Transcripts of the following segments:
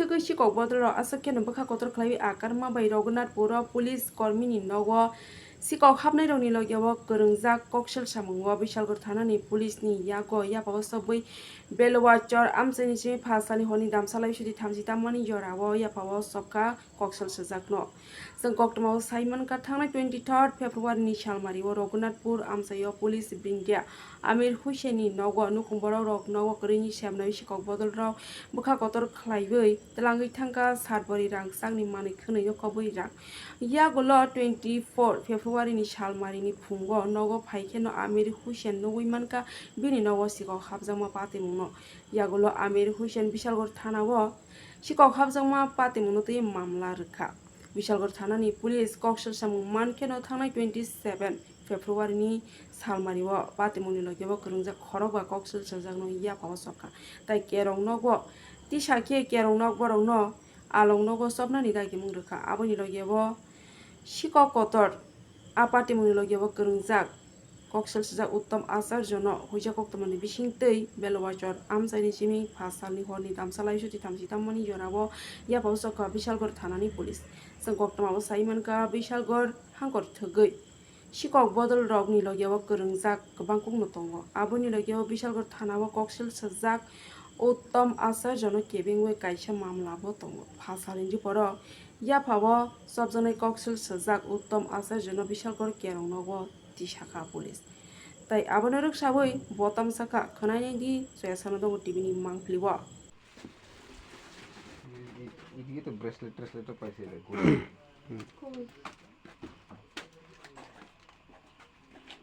থেকে শিকক বদল আসা কেন বখা কতর খাই আকার মাবাই রঘুনাথপুর পুলিশ কর্মীনি নগ শিকক হাবনাই রনি লগেও গরংজাক ককসেল সামুঙ্গ বিশালগড় থানানি পুলিশনি ইয়াগো ইয়াপাও সबै बेलवाचर आमचेनि सिमी फासानि हनि दामसालाय सुदि 33 जरावो यापावो सबका कक्सल सजाकनो जों कक्टमाव साइमन का थांनाय 23 फेब्रुवारिनि सालमारिव रघुनाथपुर आमचायो पुलिस ब्रिंगिया आमिर हुसैननि नगो नुखुंबराव रग नगो करिनि सेमनाय सिकक बदलराव बुखा कतर खलायबै तलांगै थांगा सातबरि रांसांनि मानै खोनैयो कबै रां यागोल 24 फेब्रुवारिनि सालमारिनि फुंगो नगो फाइखेनो आमिर हुसैन नगैमानका बिनि नगो सिकक हाबजामा पातेमुनो यागोल आमिर हुसैन बिशालगढ़ थानावो सिकक हाबजामा पातेमुनो तै मामला रोखा बिशालगढ़ थानानि पुलिस कक्सल सामुं मानखेनो थांनाय 27 फेब्रुवारिनि सालमारिव पातेमुनि लगेबो गरंजा खरबा कक्सल सजागनो यापाव सबका ताइ केरं नगो तिसाखे केरं नग बरंनो आलं नगो सबनानि दागि मुं रोखा आबोनि लगेबो सिकक कतर आपातेमुनि लगेबो गरंजा कक्सल सजा उत्तम आचार्यनो हुइजा कक्तमनि बिसिंतै बेलवाचर आमचाइनि सिमी फासालनि हरनि दामसालाय सुति 33 जरावो यापाव सबका बिशालगढ़ थानानि पुलिस जों कक्तमाव साइमनका बिशालगढ़ हांकर थगै सिकक बदल रगनि लगेव गरंजाक गोबां कुंनो दङ आबोनि लगेव बिशालगढ़ थानाव कक्सल सजाक उत्तम आचार्यनो केबिंवे काइसा मामलाबो दङ फासालनि रिपर याफाव सबजनै कक्सल सजाक उत्तम आचार्यनो बिशालगढ़ केरंनगो तिसाखा पुलिस ताइ आबोनो रोखसाबै बतम साखा खोनायनि जयासानो दङ टिभिनि मांफ्लिव এদিকে তো ব্রেসলেটও পাইছে রে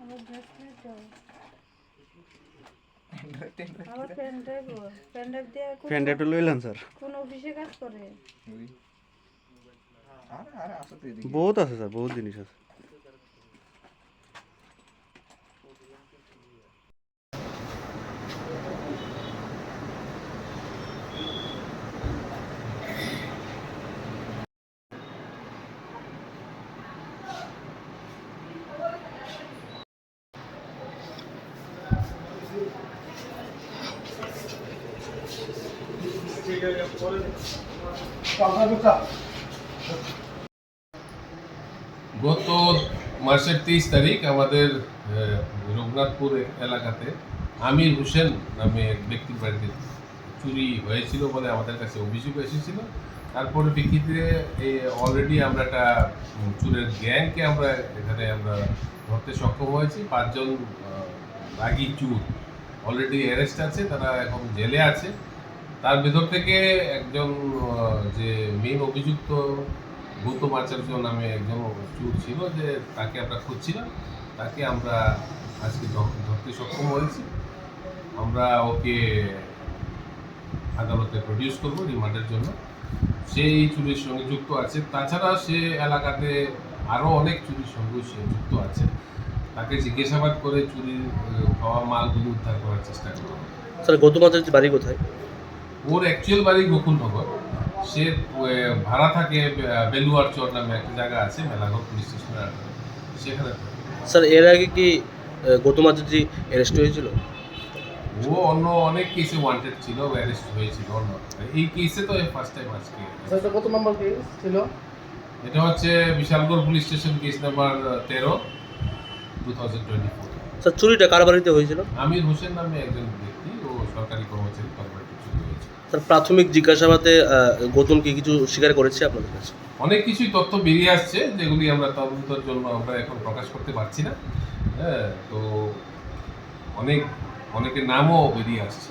আমার ব্রেসলেট আমার পেনড্রাইভ দিয়ে পেনড্রাইভটা লইলেন স্যার কোন অফিসে কাজ করে আরে আসো তো এদিকে বহুত আছে স্যার বহুত জিনিস আছে গত মাসের 30 তারিখ আমাদের রঘুনাথপুর এলাকাতে আমির হোসেন নামে এক ব্যক্তির বাড়িতে চুরি হয়েছিল বলে আমাদের কাছে অভিযোগ এসেছিল তারপরে প্রেক্ষিতে অলরেডি আমরা একটা চুরের গ্যাংকে আমরা এখানে আমরা ধরতে সক্ষম হয়েছি 5 জন রাগী চুর অলরেডি অ্যারেস্ট আছে তারা এখন জেলে আছে তার ভেতর থেকে একজন যে মেইন অভিযুক্ত গৌতম আচার্য নামে একজন চুর ছিল যে তাকে আমরা খুঁজছিলাম তাকে আমরা আজকে ধরতে সক্ষম হয়েছি আমরা ওকে আদালতে প্রডিউস করবো রিমান্ডের জন্য সেই চুরির সঙ্গে যুক্ত আছে তাছাড়া সে এলাকাতে আরও অনেক চুরির সঙ্গে সে যুক্ত আছে তাকে জিজ্ঞাসাবাদ করে চুরির হওয়া মালগুলো উদ্ধার করার চেষ্টা করবো স্যার গৌতম আচার্যের বাড়ি কোথায় ওর অ্যাকচুয়াল বাড়ি গোকুলনগর সে ভাড়া থাকে বেলুয়ারচর নামে একটা জায়গা আছে মেলাঘর পুলিশ স্টেশনের সেখানে স্যার এর আগে কি গৌতম আচার্য অ্যারেস্ট হয়েছিল ও অন্য অনেক কেসে ওয়ান্টেড ছিল অ্যারেস্ট হয়েছিল অন্য এই কেসে তো ফার্স্ট টাইম আজকে এটা কত নম্বর কেস ছিল এটা হচ্ছে বিশালগড় police station case number 13 2024 sir চুরিটা কার বাড়িতে হয়েছিল আমির হোসেন নামে একজন ব্যক্তি ও সরকারি কর্মচারী তার বাড়িতে চুরি হয়েছে স্যার প্রাথমিক জিজ্ঞাসাবাদে গৌতম কি কিছু স্বীকার করেছে আপনাদের কাছে অনেক কিছুই তথ্য বেরিয়ে আসছে যেগুলি আমরা তদন্তের জন্য আমরা এখন প্রকাশ করতে পারছি না হ্যাঁ তো অনেকের নামও বেরিয়ে আসছে